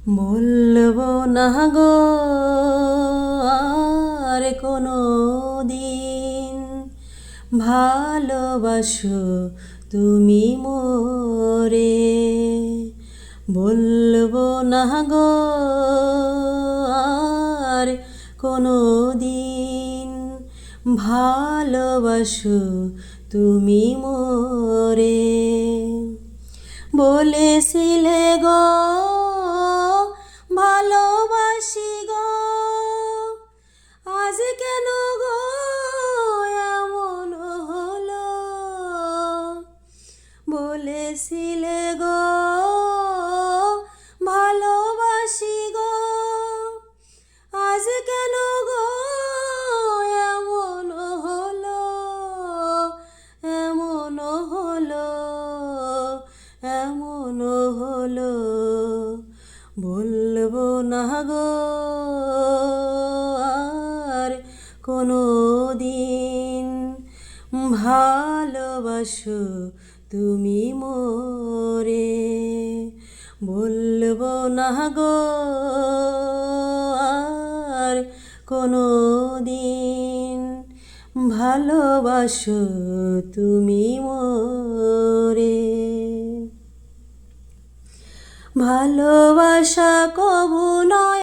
বলবো না গো আর কোনো দিন, ভালোবাসো তুমি মোরে। বলবো না গো আর কোনো দিন, ভালোবাসো তুমি মোরে। বলেছিলে গো ভালোবাসি গো, আজ কেন গো এমন হলো। বলেছিলে গো ভালোবাসি গো, আজ কেন গো এমন হলো, এমন হলো, এমন হলো। বলবো না গো আর কোনো দিন, ভালোবাসো তুমি মোরে। বলবো না গো আর কোনো দিন, ভালোবাসো তুমি মোরে। ভালোবাসা কবু নয়